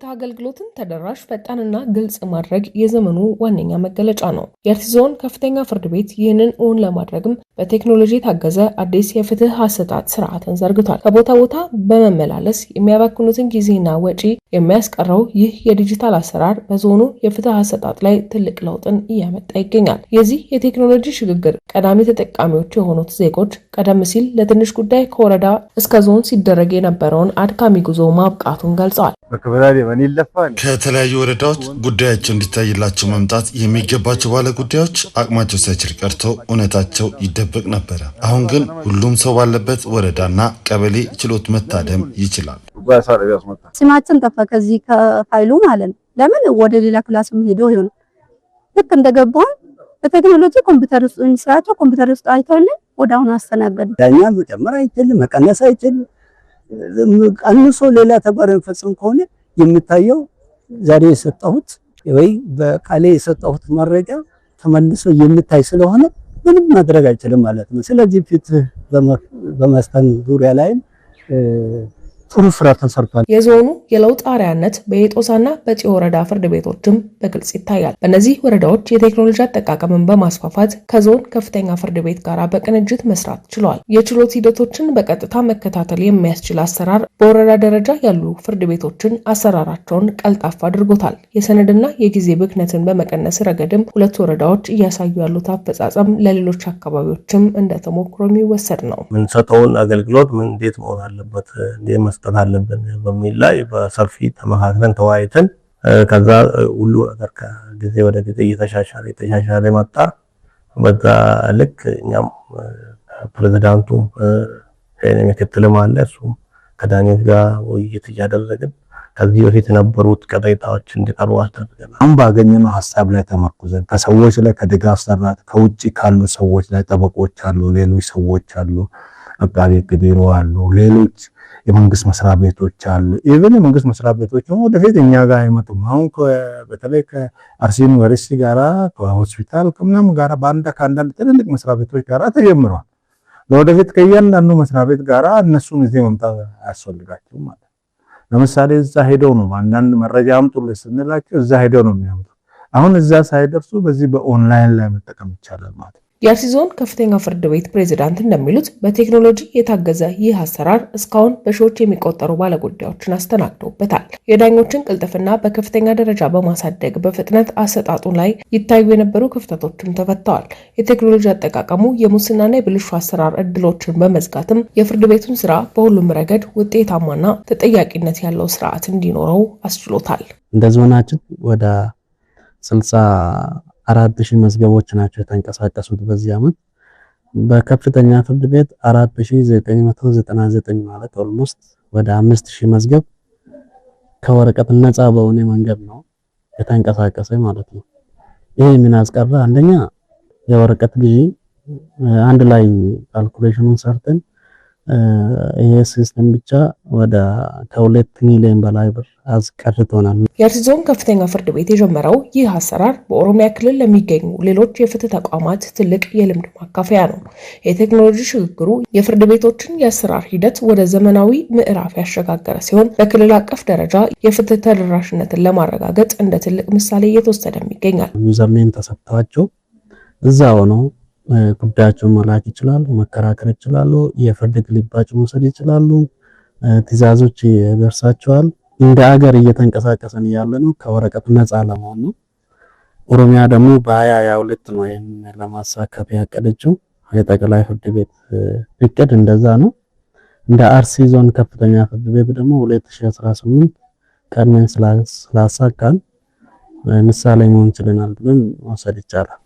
የፍትህ አገልግሎትን ተደራሽ ፈጣንና ግልጽ ማድረግ የዘመኑ ዋነኛ መገለጫ ነው። የአርሲ ዞን ከፍተኛ ፍርድ ቤት ይህንን እውን ለማድረግም በቴክኖሎጂ የታገዘ አዲስ የፍትህ አሰጣጥ ስርዓትን ዘርግቷል። ከቦታ ቦታ በመመላለስ የሚያባክኑትን ጊዜና ወጪ የሚያስቀረው ይህ የዲጂታል አሰራር በዞኑ የፍትህ አሰጣጥ ላይ ትልቅ ለውጥን እያመጣ ይገኛል። የዚህ የቴክኖሎጂ ሽግግር ቀዳሚ ተጠቃሚዎች የሆኑት ዜጎች ቀደም ሲል ለትንሽ ጉዳይ ከወረዳ እስከ ዞን ሲደረግ የነበረውን አድካሚ ጉዞ ማብቃቱን ገልጸዋል። ከተለያዩ ወረዳዎች ጉዳያቸው እንዲታይላቸው መምጣት የሚገባቸው ባለ ጉዳዮች አቅማቸው ሳይችል ቀርቶ እውነታቸው ይደበቅ ነበረ። አሁን ግን ሁሉም ሰው ባለበት ወረዳና ቀበሌ ችሎት መታደም ይችላል። ስማችን ጠፋ ከዚህ ከፋይሉ ማለት ነው። ለምን ወደ ሌላ ክላስም ሄዶ ይሆን ልክ እንደገባው በቴክኖሎጂ ኮምፒውተር ውስጥ እንስራቸው ኮምፒውተር ውስጥ አይተውልን ወዳውን አስተናገዱ። ዳኛ መጨመር አይችልም፣ መቀነስ አይችልም። ቀንሶ ሌላ ተግባር የሚፈጽም ከሆነ የሚታየው ዛሬ የሰጠሁት ወይ በቃሌ የሰጠሁት መረጃ ተመልሶ የሚታይ ስለሆነ ምንም ማድረግ አይችልም ማለት ነው። ስለዚህ ፍትህ በመስጠት ዙሪያ ላይ ጥሩ ስራ ተሰርቷል። የዞኑ የለውጥ አርአያነት በየጦሳና በጪ ወረዳ ፍርድ ቤቶችም በግልጽ ይታያል። በእነዚህ ወረዳዎች የቴክኖሎጂ አጠቃቀምን በማስፋፋት ከዞን ከፍተኛ ፍርድ ቤት ጋር በቅንጅት መስራት ችሏል። የችሎት ሂደቶችን በቀጥታ መከታተል የሚያስችል አሰራር በወረዳ ደረጃ ያሉ ፍርድ ቤቶችን አሰራራቸውን ቀልጣፋ አድርጎታል። የሰነድና የጊዜ ብክነትን በመቀነስ ረገድም ሁለት ወረዳዎች እያሳዩ ያሉት አፈጻጸም ለሌሎች አካባቢዎችም እንደተሞክሮ የሚወሰድ ነው። ምንሰጠውን አገልግሎት ምን እንዴት መሆን አለበት መስጠት አለብን በሚል ላይ በሰፊ ተመካክረን ተወያይተን ከዛ ሁሉ ነገር ከጊዜ ወደ ጊዜ እየተሻሻለ መጣ። በዛ ልክ እኛም ፕሬዝዳንቱ ምክትልም አለ እሱም ከዳንኤል ጋር ውይይት እያደረግን ከዚህ በፊት የነበሩት ቅሬታዎች እንዲቀሩ አድርገናል። አሁን ባገኘነው ሐሳብ ላይ ተመርኩዘን ከሰዎች ላይ ከድጋፍ ሰራት ከውጪ ካሉ ሰዎች ላይ ጠበቆች አሉ፣ ሌሎች ሰዎች አሉ፣ አቃቤ ሕግ ቢሮ አሉ፣ ሌሎች የመንግስት መስሪያ ቤቶች አሉ። ኢቭን የመንግስት መስሪያ ቤቶች ወደፊት እኛ ጋር አይመጡም። አሁን በተለይ ከአርሲ ዩኒቨርሲቲ ጋራ ከሆስፒታል ከምናም ጋራ ከአንዳንድ ትልልቅ መስሪያ ቤቶች ጋራ ተጀምሯል። ለወደፊት ከእያንዳንዱ መስሪያ ቤት ጋራ እነሱን እዚህ መምጣት አያስፈልጋቸውም ማለት ነው። ለምሳሌ እዛ ሄደው ነው አንዳንድ መረጃ አምጡልኝ ስንላቸው እዛ ሄደው ነው የሚያምጡት። አሁን እዛ ሳይደርሱ በዚህ በኦንላይን ላይ መጠቀም ይቻላል ማለት ነው። የአርሲ ዞን ከፍተኛ ፍርድ ቤት ፕሬዝዳንት እንደሚሉት በቴክኖሎጂ የታገዘ ይህ አሰራር እስካሁን በሺዎች የሚቆጠሩ ባለጉዳዮችን አስተናግዶበታል። የዳኞችን ቅልጥፍና በከፍተኛ ደረጃ በማሳደግ በፍጥነት አሰጣጡ ላይ ይታዩ የነበሩ ክፍተቶችም ተፈተዋል። የቴክኖሎጂ አጠቃቀሙ የሙስናና የብልሹ አሰራር እድሎችን በመዝጋትም የፍርድ ቤቱን ስራ በሁሉም ረገድ ውጤታማና ተጠያቂነት ያለው ስርዓት እንዲኖረው አስችሎታል። እንደ ዞናችን ወደ 64,000 መዝገቦች ናቸው የተንቀሳቀሱት በዚህ ዓመት። በከፍተኛ ፍርድ ቤት 4,999 ማለት ኦልሞስት ወደ 5,000 መዝገብ ከወረቀት ነፃ በሆነ መንገድ ነው የተንቀሳቀሰ ማለት ነው። ይሄ ምን አስቀረ? አንደኛ የወረቀት ግዢ አንድ ላይ ካልኩሌሽኑን ሰርተን ይሄ ሲስተም ብቻ ወደ 2 ሚሊዮን በላይ ብር አስቀርቶናል። የአርሲ ዞን ከፍተኛ ፍርድ ቤት የጀመረው ይህ አሰራር በኦሮሚያ ክልል ለሚገኙ ሌሎች የፍትህ ተቋማት ትልቅ የልምድ ማካፈያ ነው። የቴክኖሎጂ ሽግግሩ የፍርድ ቤቶችን የአሰራር ሂደት ወደ ዘመናዊ ምዕራፍ ያሸጋገረ ሲሆን በክልል አቀፍ ደረጃ የፍትህ ተደራሽነትን ለማረጋገጥ እንደ ትልቅ ምሳሌ እየተወሰደም ይገኛል። ዩዘርኔም ተሰጥቷቸው እዛ ሆነው ጉዳያቸውን መላክ ይችላሉ፣ መከራከር ይችላሉ፣ የፍርድ ግልባጭ መውሰድ ይችላሉ፣ ትዕዛዞች ይደርሳቸዋል። እንደ ሀገር እየተንቀሳቀሰን ያለነው ከወረቀት ነፃ ለመሆን ነው። ኦሮሚያ ደግሞ በ2022 ነው ይሄን ለማሳካት ያቀደችው። የጠቅላይ ፍርድ ቤት እቅድ እንደዛ ነው። እንደ አርሲ ዞን ከፍተኛ ፍርድ ቤት ደግሞ 2018 ቀድመን ስላሳካን ምሳሌ መሆን ችለናል ብለን መውሰድ ይቻላል።